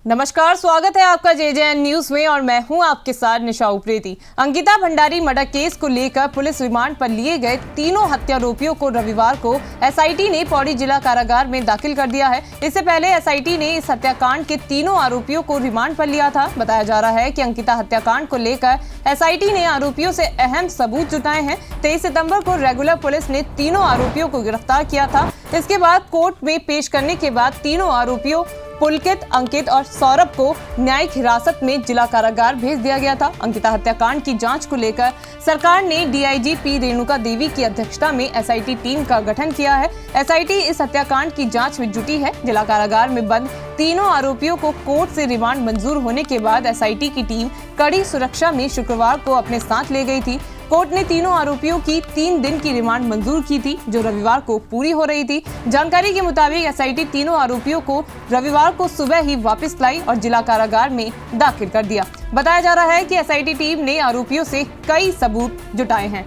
नमस्कार, स्वागत है आपका JJN न्यूज में और मैं हूं आपके साथ निशा उप्रेती। अंकिता भंडारी मर्डर केस को लेकर पुलिस रिमांड पर लिए गए तीनों हत्यारोपियों को रविवार को SIT ने पौड़ी जिला कारागार में दाखिल कर दिया है। इससे पहले SIT ने इस हत्याकांड के तीनों आरोपियों को रिमांड पर लिया था। बताया जा रहा है कि अंकिता हत्याकांड को लेकर SIT ने आरोपियों से अहम सबूत जुटाए हैं। 23 सितंबर को रेगुलर पुलिस ने तीनों आरोपियों को गिरफ्तार किया था। इसके बाद कोर्ट में पेश करने के बाद तीनों आरोपियों पुलकित, अंकित और सौरभ को न्यायिक हिरासत में जिला कारागार भेज दिया गया था। अंकिता हत्याकांड की जांच को लेकर सरकार ने DIG P रेणुका देवी की अध्यक्षता में SIT टीम का गठन किया है। SIT इस हत्याकांड की जांच में जुटी है। जिला कारागार में बंद तीनों आरोपियों को कोर्ट से रिमांड मंजूर होने के बाद SIT की टीम कड़ी सुरक्षा में शुक्रवार को अपने साथ ले गई थी। कोर्ट ने तीनों आरोपियों की 3 दिन की रिमांड मंजूर की थी, जो रविवार को पूरी हो रही थी। जानकारी के मुताबिक SIT तीनों आरोपियों को रविवार को सुबह ही वापस लाई और जिला कारागार में दाखिल कर दिया। बताया जा रहा है कि SIT टीम ने आरोपियों से कई सबूत जुटाए हैं।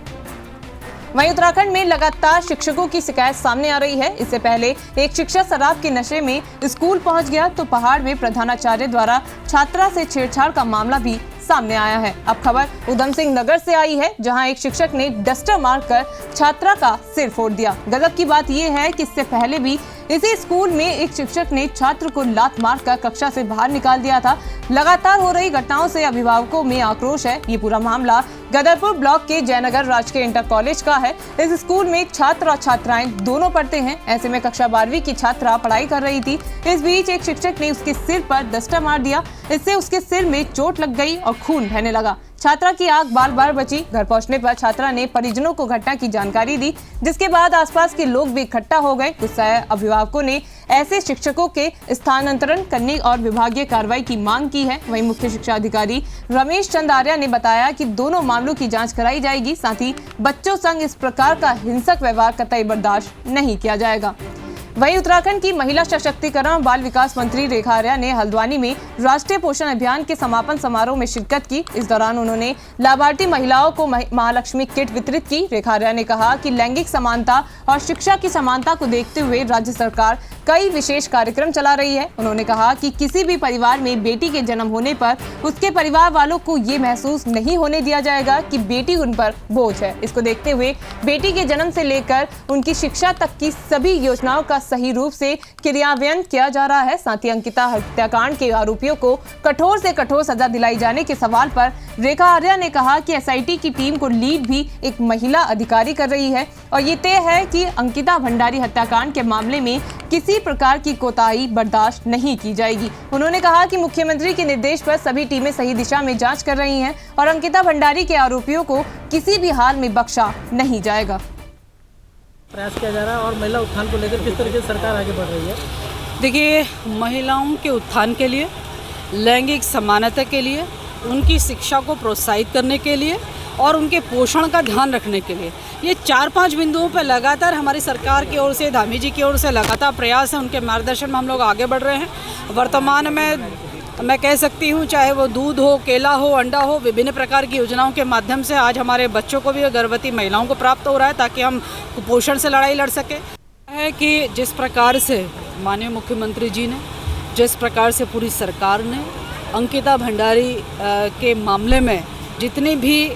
वहीं उत्तराखंड में लगातार शिक्षकों की शिकायत सामने आ रही है। इससे पहले एक शिक्षक शराब के नशे में स्कूल पहुंच गया तो पहाड़ में प्रधानाचार्य द्वारा छात्रा से छेड़छाड़ का मामला भी सामने आया है। अब खबर उधम सिंह नगर से आई है, जहां एक शिक्षक ने डस्टर मारकर छात्रा का सिर फोड़ दिया। गजब की बात यह है कि इससे पहले भी इसी स्कूल में एक शिक्षक ने छात्र को लात मारकर कक्षा से बाहर निकाल दिया था। लगातार हो रही घटनाओं से अभिभावकों में आक्रोश है। ये पूरा मामला गदरपुर ब्लॉक के जयनगर राजकीय इंटर कॉलेज का है। इस स्कूल में छात्र और छात्राएं दोनों पढ़ते हैं। ऐसे में कक्षा 12वीं की छात्रा पढ़ाई कर रही थी। इस बीच एक शिक्षक ने उसके सिर पर डस्टर मार दिया। इससे उसके सिर में चोट लग गई और खून बहने लगा। छात्रा की आंख बार बार बची। घर पहुंचने पर छात्रा ने परिजनों को घटना की जानकारी दी, जिसके बाद आसपास के लोग भी इकट्ठा हो गए। गुस्साए अभिभावकों ने ऐसे शिक्षकों के स्थानांतरण करने और विभागीय कार्रवाई की मांग की है। वहीं मुख्य शिक्षा अधिकारी रमेश चंद आर्या ने बताया कि दोनों मामलों की जांच कराई जाएगी। साथ ही बच्चों संग इस प्रकार का हिंसक व्यवहार कतई बर्दाश्त नहीं किया जाएगा। वहीं उत्तराखंड की महिला सशक्तिकरण और बाल विकास मंत्री रेखा आर्या ने हल्द्वानी में राष्ट्रीय पोषण अभियान के समापन समारोह में शिरकत की। इस दौरान उन्होंने लाभार्थी महिलाओं को महालक्ष्मी किट वितरित की। रेखा आर्या ने कहा कि लैंगिक समानता और शिक्षा की समानता को देखते हुए राज्य सरकार कई विशेष कार्यक्रम चला रही है। उन्होंने कहा कि किसी भी परिवार में बेटी के जन्म होने पर उसके परिवार वालों को ये महसूस नहीं होने दिया जाएगा कि बेटी उन पर बोझ है। इसको देखते हुए बेटी के जन्म से लेकर उनकी शिक्षा तक की सभी योजनाओं का सही रूप से क्रियान्वयन किया जा रहा है। साथ ही अंकिता हत्याकांड के आरोपियों को कठोर से कठोर सजा दिलाई जाने के सवाल पर रेखा आर्या ने कहा कि SIT की टीम को लीड भी एक महिला अधिकारी कर रही है और ये तय है कि अंकिता भंडारी हत्याकांड के मामले में किसी प्रकार की कोताही बर्दाश्त नहीं की जाएगी। उन्होंने कहा कि मुख्यमंत्री के निर्देश पर सभी टीमें सही दिशा में जांच कर रही हैं और अंकिता भंडारी के आरोपियों को किसी भी हाल में बख्शा नहीं जाएगा। प्रयास किया जा रहा है और महिला उत्थान को लेकर किस तरीके से सरकार आगे बढ़ रही है? देखिए, महिलाओं के उत्थान के लिए, लैंगिक समानता के लिए, उनकी शिक्षा को प्रोत्साहित करने के लिए और उनके पोषण का ध्यान रखने के लिए ये 4-5 बिंदुओं पर लगातार हमारी सरकार की ओर से, धामी जी की ओर से लगातार प्रयास है। उनके मार्गदर्शन में हम लोग आगे बढ़ रहे हैं। वर्तमान में मैं कह सकती हूँ, चाहे वो दूध हो, केला हो, अंडा हो, विभिन्न प्रकार की योजनाओं के माध्यम से आज हमारे बच्चों को भी, गर्भवती महिलाओं को प्राप्त हो रहा है ताकि हम कुपोषण से लड़ाई लड़ सकें। है कि जिस प्रकार से माननीय मुख्यमंत्री जी ने, जिस प्रकार से पूरी सरकार ने अंकिता भंडारी के मामले में जितनी भी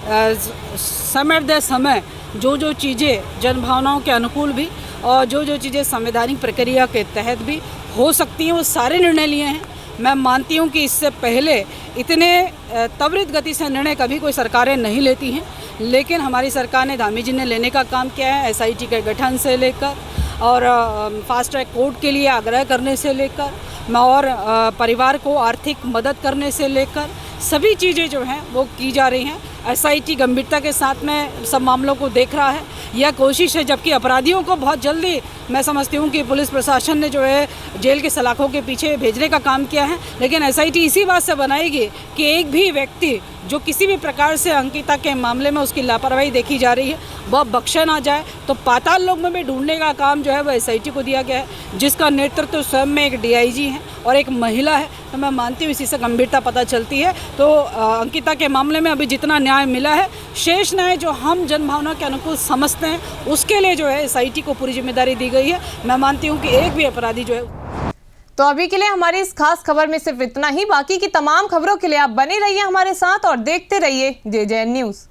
समय दे समय जो चीज़ें जनभावनाओं के अनुकूल भी और जो चीज़ें संवैधानिक प्रक्रिया के तहत भी हो सकती हैं, वो सारे निर्णय लिए हैं। मैं मानती हूँ कि इससे पहले इतने त्वरित गति से निर्णय कभी कोई सरकारें नहीं लेती हैं, लेकिन हमारी सरकार ने, धामी जी ने लेने का काम किया है। SIT के गठन से लेकर और फास्ट ट्रैक कोर्ट के लिए आग्रह करने से लेकर और परिवार को आर्थिक मदद करने से लेकर सभी चीज़ें जो हैं वो की जा रही हैं। SIT गंभीरता के साथ में सब मामलों को देख रहा है। यह कोशिश है, जबकि अपराधियों को बहुत जल्दी, मैं समझती हूँ कि पुलिस प्रशासन ने जो है जेल के सलाखों के पीछे भेजने का काम किया है, लेकिन SIT इसी बात से बनाएगी कि एक भी व्यक्ति जो किसी भी प्रकार से अंकिता के मामले में उसकी लापरवाही देखी जा रही है वह बख्शा ना जाए। तो पाताल लोक में भी ढूंढने का काम जो है वह SIT को दिया गया है, जिसका नेतृत्व स्वयं में एक DIG है और एक महिला है। तो मैं मानती हूँ इसी से गंभीरता पता चलती है। तो अंकिता के मामले में अभी जितना न्याय मिला है, शेष न्याय जो हम जनभावना के अनुकूल समझते हैं, उसके लिए जो है SIT को पूरी जिम्मेदारी दी गई है। मैं मानती हूँ कि एक भी अपराधी जो है तो अभी के लिए हमारी इस खास खबर में सिर्फ इतना ही। बाकी की तमाम खबरों के लिए आप बने रहिए हमारे साथ और देखते रहिए JJN न्यूज़।